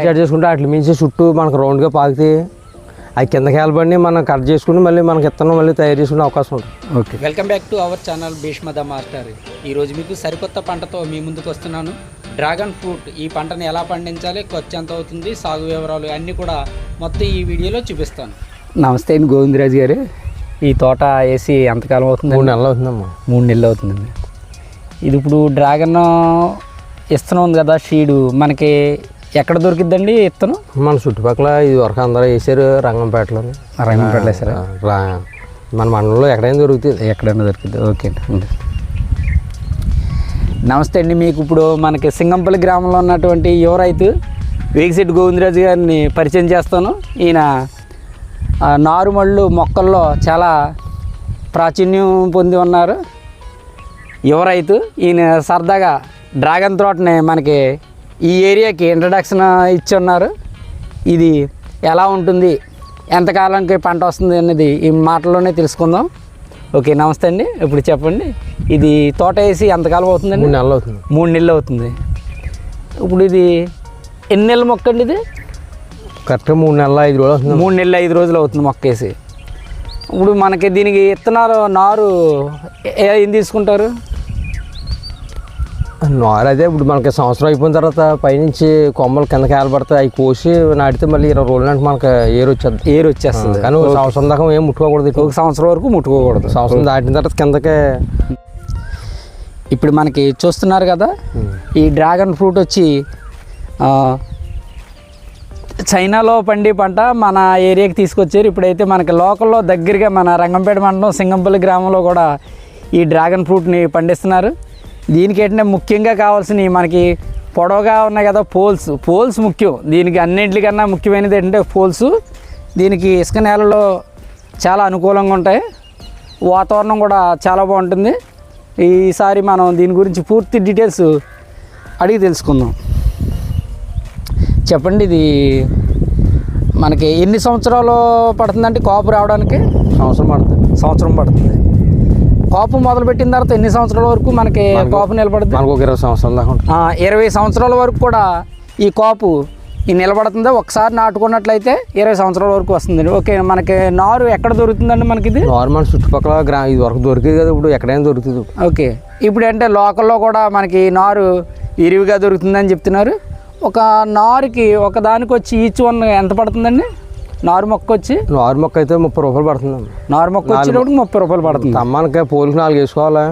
Cut చేసుకుంటే వాటి మించి చుట్టూ మనకు రౌండ్గా పాకితే అవి కిందకి వెళ్ళబడి మనం కట్ చేసుకుని మళ్ళీ మనకి ఇత్తనం మళ్ళీ తయారు చేసుకునే అవకాశం ఉంటుంది. Okay, welcome back to our channel Bhishma the master. ఈరోజు మీకు సరికొత్త పంటతో మీ ముందుకు వస్తున్నాను. డ్రాగన్ ఫ్రూట్ ఈ పంటను ఎలా పండించాలి, ఖర్చు ఎంత అవుతుంది, సాగు వివరాలు అన్నీ కూడా మొత్తం ఈ వీడియోలో చూపిస్తాను. నమస్తే అండి గోవిందరాజు గారు. ఈ తోట వేసి ఎంతకాలం అవుతుంది? 3 నెలలు అవుతుందమ్మా. 3 నెలలు అవుతుందండి. ఇది ఇప్పుడు డ్రాగన్ ఇత్తనం ఉంది కదా, షీడు మనకి ఎక్కడ దొరికిద్దండి ఇత్తనం? మన చుట్టుపక్కల ఇది వరకు అందరూ వేసారు. రంగంపేటలో వేసారా? మన మండలంలో ఎక్కడైనా దొరుకుతుంది. ఎక్కడైనా దొరుకుతుంది. ఓకే అండి, నమస్తే అండి. మీకు ఇప్పుడు మనకి సింగంపల్లి గ్రామంలో ఉన్నటువంటి యువ రైతు వేగిశెట్టి గోవిందరాజు గారిని పరిచయం చేస్తాను. ఈయన నారుమళ్ళు మొక్కల్లో చాలా ప్రాచుర్యం పొంది ఉన్నారు. యువ రైతు ఈయన సరదాగా డ్రాగన్ తోటని మనకి ఈ ఏరియాకి ఇంట్రడక్షన్ ఇచ్చి ఉన్నారు. ఇది ఎలా ఉంటుంది, ఎంతకాలానికి పంట వస్తుంది అనేది ఈ మాటల్లోనే తెలుసుకుందాం. ఓకే, నమస్తే అండి. ఇప్పుడు చెప్పండి, ఇది తోట వేసి ఎంతకాలం అవుతుందండి? 3 నెలలు అవుతుంది. 3 నెలలు అవుతుంది. ఇప్పుడు ఇది ఎన్ని నెలల మొక్క అండి? ఇది కరెక్ట్గా 3 నెలల 5 రోజులు అవుతుంది. 3 నెలల 5 రోజులు అవుతుంది మొక్క వేసి. ఇప్పుడు మనకి దీనికి ఇత్తనాలు నారు ఏం తీసుకుంటారు? నారు అదే ఇప్పుడు మనకి సంవత్సరం అయిపోయిన తర్వాత పైనుంచి కొమ్మలు కిందకి ఏలబడతాయి. అవి కోసి నాటితే మళ్ళీ 20 రోజుల నాటి మనకి ఏరు వచ్చేస్తుంది. కానీ సంవత్సరం దాకా ఏం ముట్టుకోకూడదు. 1 సంవత్సరం వరకు ముట్టుకోకూడదు. సంవత్సరం దాటిన తర్వాత కిందకే. ఇప్పుడు మనకి చూస్తున్నారు కదా, ఈ డ్రాగన్ ఫ్రూట్ వచ్చి చైనాలో పండి పంట మన ఏరియాకి తీసుకొచ్చారు. ఇప్పుడైతే మనకి లోకల్లో దగ్గరగా మన రంగంపేట మండలం సింగంపల్లి గ్రామంలో కూడా ఈ డ్రాగన్ ఫ్రూట్ని పండిస్తున్నారు. దీనికి ఏంటంటే ముఖ్యంగా కావాల్సినవి మనకి పొడవుగా ఉన్నాయి కదా, పోల్స్ ముఖ్యం. దీనికి అన్నింటికన్నా ముఖ్యమైనది ఏంటంటే పోల్స్. దీనికి ఇసుక నేలలో చాలా అనుకూలంగా ఉంటాయి, వాతావరణం కూడా చాలా బాగుంటుంది. ఈసారి మనం దీని గురించి పూర్తి డీటెయిల్స్ అడిగి తెలుసుకుందాం. చెప్పండి, ఇది మనకి ఎన్ని సంవత్సరాలు పడుతుందంటే కాపు రావడానికి? సంవత్సరం పడుతుంది. కాపు మొదలుపెట్టిన తర్వాత ఎన్ని సంవత్సరాల వరకు మనకి కాపు నిలబడుతుంది? మనకు 20 సంవత్సరాల దాకా ఉంటుంది. 20 సంవత్సరాల వరకు కూడా ఈ కాపు నిలబడుతుంది. ఒకసారి నాటుకున్నట్లయితే 20 సంవత్సరాల వరకు వస్తుందండి. ఓకే, మనకి నారు ఎక్కడ దొరుకుతుందండి? మనకి ఇది నారు మన చుట్టుపక్కల ఇది వరకు దొరికింది కదా, ఇప్పుడు ఎక్కడైనా దొరుకుతుంది. ఓకే, ఇప్పుడు అంటే లోకల్లో కూడా మనకి నారు విరివిగా దొరుకుతుందని చెప్తున్నారు. ఒక నారుకి ఒక దానికి వచ్చి ఈచ్ వన్ ఎంత పడుతుందండి? నారు మొక్క అయితే 30 రూపాయలు పడుతుంది. నారు మొక్క వచ్చేటప్పుడు 30 రూపాయలు పడుతుంది. తమ్మానికి పోలికి 4 వేసుకోవాలి.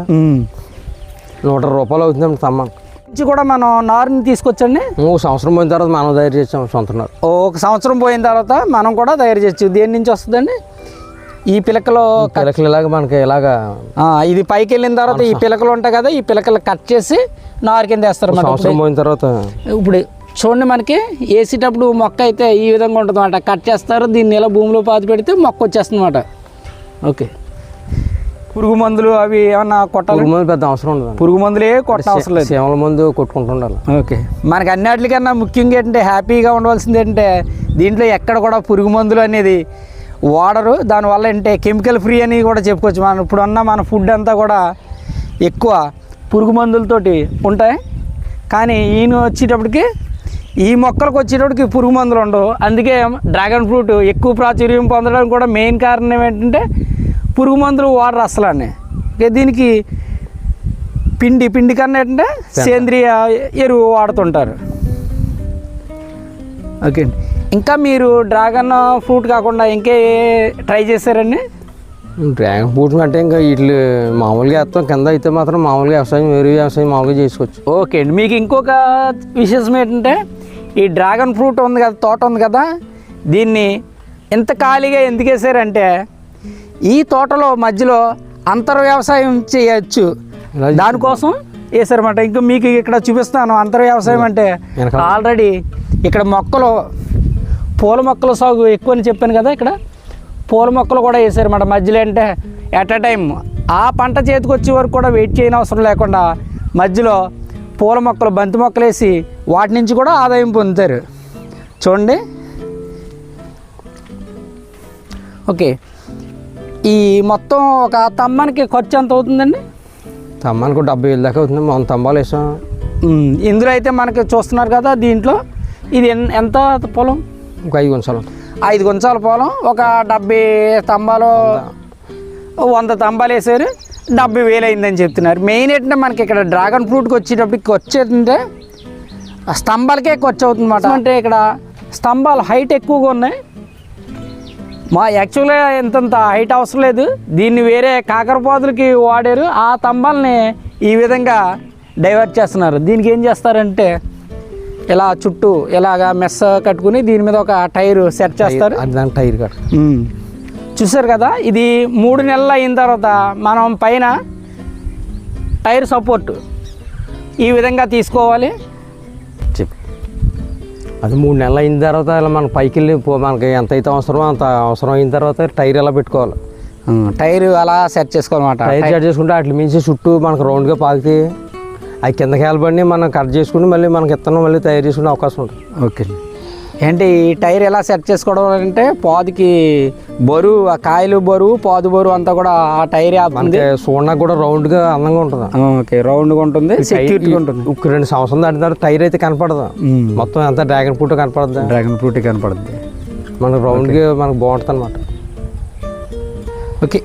120 రూపాయలు అవుతుందండి తమ్మానికి. నుంచి కూడా మనం నారుని తీసుకొచ్చండి. 1 సంవత్సరం పోయిన తర్వాత మనం తయారు చేసాం సొంత నారు. 1 సంవత్సరం పోయిన తర్వాత మనం కూడా తయారు చేయొచ్చు. దేని నుంచి వస్తుందండి? ఈ పిలకలు ఇలాగ మనకి ఇలాగా ఇది పైకి వెళ్ళిన తర్వాత ఈ పిలకలు ఉంటాయి కదా, ఈ పిలకలు కట్ చేసి నారు కింద వేస్తారు. సంవత్సరం పోయిన తర్వాత ఇప్పుడు చూడండి, మనకి వేసేటప్పుడు మొక్క అయితే ఈ విధంగా ఉంటుంది అన్నమాట. కట్ చేస్తారు, దీన్ని ఇలా భూమిలో పాతి పెడితే మొక్క వచ్చేస్తుంది అన్నమాట. ఓకే, పురుగు మందులు అవి ఏమన్నా కొట్టాలి? పెద్ద అవసరం ఉండదు. పురుగు మందులే కొట్ట అవసరం లేదు, సేమల మందు కొట్టుకుంటుండాలి. ఓకే, మనకి అన్నిటికన్నా ముఖ్యంగా ఏంటంటే హ్యాపీగా ఉండవలసింది ఏంటంటే దీంట్లో ఎక్కడ కూడా పురుగు మందులు అనేది వాడరు. దానివల్ల ఏంటంటే కెమికల్ ఫ్రీ అని కూడా చెప్పుకోవచ్చు. మనం ఇప్పుడున్న మన ఫుడ్ అంతా కూడా ఎక్కువ పురుగు మందులతోటి ఉంటాయి. కానీ ఈయన వచ్చేటప్పటికి ఈ మొక్కలకు వచ్చేటప్పటికి పురుగు మందులు ఉండవు. అందుకే డ్రాగన్ ఫ్రూట్ ఎక్కువ ప్రాచుర్యం పొందడానికి కూడా మెయిన్ కారణం ఏంటంటే పురుగు మందులు వాడరు అసలు అని. దీనికి పిండి కన్నా ఏంటంటే సేంద్రియ ఎరువు వాడుతుంటారు. ఓకే, ఇంకా మీరు డ్రాగన్ ఫ్రూట్ కాకుండా ఇంకే ట్రై చేశారండి? డ్రాగన్ ఫ్రూట్ అంటే ఇంకా వీటి మామూలుగా వేస్తాం. కింద అయితే మాత్రం మామూలుగా వేరే వ్యవసాయం మామూలుగా చేసుకోవచ్చు. ఓకే అండి, మీకు ఇంకొక విశేషం ఏంటంటే ఈ డ్రాగన్ ఫ్రూట్ ఉంది కదా, తోట ఉంది కదా, దీన్ని ఎంత ఖాళీగా ఎందుకు వేసారంటే ఈ తోటలో మధ్యలో అంతర్ వ్యవసాయం చేయొచ్చు, దానికోసం వేసారన్నమాట. ఇంకా మీకు ఇక్కడ చూపిస్తాను అంతర్ వ్యవసాయం అంటే. ఆల్రెడీ ఇక్కడ పూల మొక్కల సాగు ఎక్కువ అని చెప్పాను కదా, ఇక్కడ పూల మొక్కలు కూడా వేసారన్నమాట మధ్యలో. అంటే ఎట్ అ టైం ఆ పంట చేతికి వచ్చే వరకు కూడా వెయిట్ చేయని అవసరం లేకుండా మధ్యలో పూల మొక్కలు, బంతి మొక్కలు వేసి వాటి నుంచి కూడా ఆదాయం పొందుతారు. చూడండి, ఓకే, ఈ మొత్తం ఒక తమ్మానికి ఖర్చు ఎంత అవుతుందండి? తమ్మానికి 70,000 దాకా అవుతుంది. మనం తంబాలు వేసాం. ఇందులో అయితే మనకి చూస్తున్నారు కదా, దీంట్లో ఇది ఎంత పొలం? ఒక 5 గుంటలు. 5 గుంటల పొలం, ఒక 70 స్తంభాలు, 100 స్తంభాలు వేసారు, 70,000 అయిందని చెప్తున్నారు. మెయిన్ ఏంటంటే మనకి ఇక్కడ డ్రాగన్ ఫ్రూట్కి వచ్చేటప్పటికి వచ్చేటంటే స్తంభాలకే ఖర్చు అవుతుంది అన్నమాట. అంటే ఇక్కడ స్తంభాలు హైట్ ఎక్కువగా ఉన్నాయి. యాక్చువల్గా ఇంతంత హైట్ అవసరం లేదు, దీన్ని వేరే కాకరపోతులకి వాడారు. ఆ స్తంభాలని ఈ విధంగా డైవర్ట్ చేస్తున్నారు. దీనికి ఏం చేస్తారంటే ఇలా చుట్టూ ఇలాగా మెస్ కట్టుకుని దీని మీద ఒక టైర్ సెట్ చేస్తారు. దాని టైర్ కట్ చూసారు కదా. ఇది 3 నెలలు అయిన తర్వాత మనం పైన టైర్ సపోర్ట్ ఈ విధంగా తీసుకోవాలి. చెప్పి అది 3 నెలలు అయిన తర్వాత ఇలా మనం పైకి వెళ్ళి మనకి ఎంత అయితే అవసరమో అంత అవసరం అయిన తర్వాత టైర్ ఎలా పెట్టుకోవాలి. టైర్ అలా సెట్ చేసుకోవాలన్నమాట. టైర్ సెట్ చేసుకుంటే వాటి మించి చుట్టూ మనకు రౌండ్గా పాకితే అవి కిందకి వెళ్ళబడి మనం కట్ చేసుకుని మళ్ళీ మనకి ఇత్తనం మళ్ళీ తయారు చేసుకునే అవకాశం ఉంటుంది. ఓకే. ఏంటి ఈ టైర్ ఎలా సెట్ చేసుకోవడం అంటే పాదుకి బరువు, ఆ కాయలు బరువు, పాదు బరువు అంతా కూడా ఆ టైర్ మనకి చూడడానికి కూడా రౌండ్గా అందంగా ఉంటుంది. ఓకే, రౌండ్గా ఉంటుంది, సెక్యూరిటీగా ఉంటుంది. 2 సంవత్సరాలు దాటిన తర్వాత టైర్ అయితే కనపడదు, మొత్తం అంతా డ్రాగన్ ఫ్రూట్ కనపడుతుంది. డ్రాగన్ ఫ్రూట్ కనపడుతుంది మనకు రౌండ్గా మనకు బాగుంటుంది అన్నమాట. ఓకే,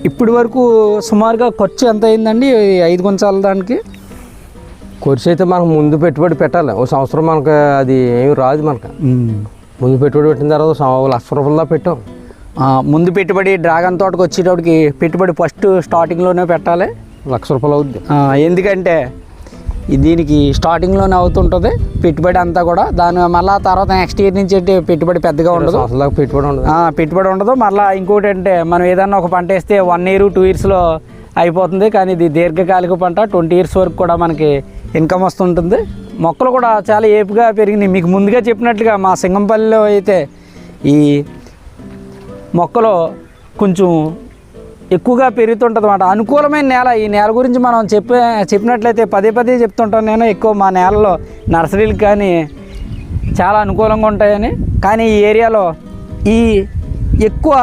ఇప్పటి వరకు సుమారుగా ఖర్చు ఎంత అయిందండి 5 గుంటల దానికి? ఖర్చు అయితే మనకు ముందు పెట్టుబడి పెట్టాలి. 1 సంవత్సరం మనకు అది ఏమి రాదు. మనకు ముందు పెట్టుబడి పెట్టిన తర్వాత 1,00,000 రూపాయల పెట్టాం. ముందు పెట్టుబడి డ్రాగన్ తోటకు వచ్చేటప్పటికి పెట్టుబడి ఫస్ట్ స్టార్టింగ్లోనే పెట్టాలి. 1,00,000 రూపాయలు అవుద్ది. ఎందుకంటే దీనికి స్టార్టింగ్లోనే అవుతుంటుంది పెట్టుబడి అంతా కూడా. దాని మళ్ళీ తర్వాత నెక్స్ట్ ఇయర్ నుంచి పెట్టుబడి పెద్దగా ఉండదు, పెట్టుబడి ఉండదు. మళ్ళీ ఇంకోటి అంటే మనం ఏదన్నా ఒక పంట వేస్తే 1 ఇయర్ 2 ఇయర్స్లో అయిపోతుంది. కానీ ఇది దీర్ఘకాలిక పంట, 20 ఇయర్స్ వరకు కూడా మనకి ఇన్కమ్ వస్తుంటుంది. మొక్కలు కూడా చాలా ఏపుగా పెరిగినాయి. మీకు ముందుగా చెప్పినట్లుగా మా సింగంపల్లిలో అయితే ఈ మొక్కలు కొంచెం ఎక్కువగా పెరుగుతుంటుంది అన్నమాట. అనుకూలమైన నేల. ఈ నేల గురించి మనం చెప్పినట్లయితే పదే చెప్తుంటాను నేను. ఎక్కువ మా నేలలో నర్సరీలకు కానీ చాలా అనుకూలంగా ఉంటాయని. కానీ ఈ ఏరియాలో ఈ ఎక్కువ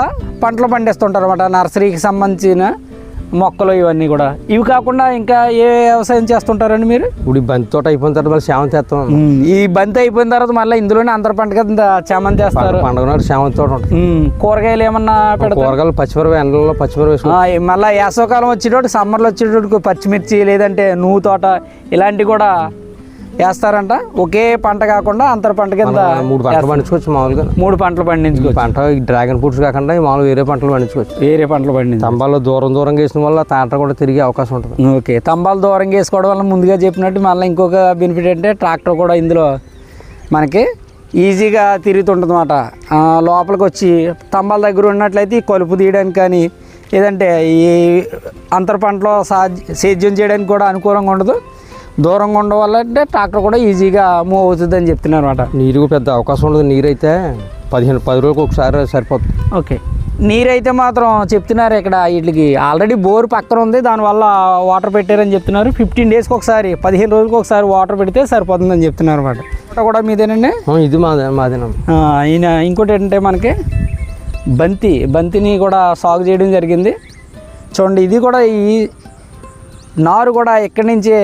పంటలు పండిస్తుంటారు అన్నమాట, నర్సరీకి సంబంధించిన మొక్కలు ఇవన్నీ కూడా. ఇవి కాకుండా ఇంకా ఏ వ్యవసాయం చేస్తుంటారండి మీరు? ఇప్పుడు బంతి తోట అయిపోయిన తర్వాత మళ్ళీ చామంతి వేస్తాం. ఈ బంతి అయిపోయిన తర్వాత మళ్ళీ ఇందులోనే అంతర పంట కింద చామంతి వేస్తారు. పండుగ నాడు చామంతి తోట ఉంటుంది. కూరగాయలు ఏమన్నా పెడతారు? కూరగాయలు పచ్చిమిరప ఎండలో పచ్చిమిరప వేసుకుంటాం. మళ్ళీ వేసవకాలం వచ్చేటప్పుడు సమ్మర్లో వచ్చేటప్పుడు పచ్చిమిర్చి లేదంటే నువ్వు తోట ఇలాంటివి కూడా వేస్తారంట. ఒకే పంట కాకుండా అంతర పంట కింద 3 పంటలు పండించుకోవచ్చు. మామూలుగా 3 పంటలు పండించుకోవచ్చు. పంట డ్రాగన్ ఫ్రూట్స్ కాకుండా మామూలు వేరే పంటలు పండించుకోవచ్చు. వేరే పంటలు పండించు. స్తంభాలు దూరం వేసిన వల్ల తాట కూడా తిరిగే అవకాశం ఉంటుంది. ఓకే, స్తంభాలు దూరం వేసుకోవడం వల్ల ముందుగా చెప్పినట్టు మళ్ళీ ఇంకొక బెనిఫిట్ అంటే ట్రాక్టర్ కూడా ఇందులో మనకి ఈజీగా తిరుగుతుంటుంది అన్నమాట. లోపలికి వచ్చి స్తంభాల దగ్గర ఉన్నట్లయితే కలుపు తీయడానికి కానీ లేదంటే ఈ అంతర పంటలో సేద్యం చేయడానికి కూడా అనుకూలంగా ఉండదు. దూరంగా ఉండడం వల్ల అంటే ట్రాక్టర్ కూడా ఈజీగా మూవ్ అవుతుంది అని చెప్తున్నారు అనమాట. నీరు పెద్ద అవకాశం ఉండదు. నీరు అయితే 10 రోజులకు ఒకసారి సరిపోతుంది. ఓకే, నీరు అయితే మాత్రం చెప్తున్నారు ఇక్కడ వీటికి ఆల్రెడీ బోర్ పక్కన ఉంది, దానివల్ల వాటర్ పెట్టారని చెప్తున్నారు. 15 డేస్కి ఒకసారి 15 రోజులకు ఒకసారి వాటర్ పెడితే సరిపోతుందని చెప్తున్నారు అనమాట. కూడా మీదేనండి? ఇది మాదేనా. ఈయన ఇంకోటి ఏంటంటే మనకి బంతిని కూడా సాగు చేయడం జరిగింది. చూడండి, ఇది కూడా ఈ నారు కూడా ఎక్కడి నుంచి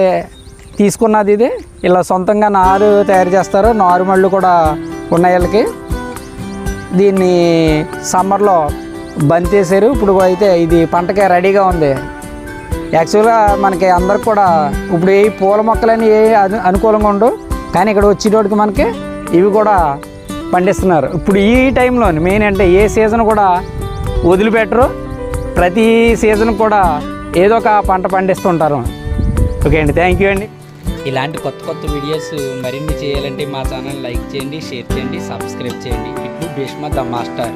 తీసుకున్నది. ఇది ఇలా సొంతంగా నారు తయారు చేస్తారు. నారు మళ్ళు కూడా ఉన్నాయి వీళ్ళకి. దీన్ని సమ్మర్లో బంతి వేసారు. ఇప్పుడు అయితే ఇది పంటకి రెడీగా ఉంది. యాక్చువల్గా మనకి అందరికి కూడా ఇప్పుడు ఏ పూల మొక్కలని ఏ అనుకూలంగా ఉండవు, కానీ ఇక్కడ వచ్చేటోడికి మనకి ఇవి కూడా పండిస్తున్నారు. ఇప్పుడు ఈ టైంలో మెయిన్ అంటే ఏ సీజన్ కూడా వదిలిపెట్టరు. ప్రతి సీజన్ కూడా ఏదో ఒక పంట పండిస్తుంటారు. ఓకే అండి, థ్యాంక్ యూ అండి. ఇలాంటి కొత్త వీడియోస్ మరిన్ని చేయాలంటే మా ఛానల్ లైక్ చేయండి, షేర్ చేయండి, సబ్స్క్రైబ్ చేయండి. ఇట్లు భీష్మ ద మాస్టర్.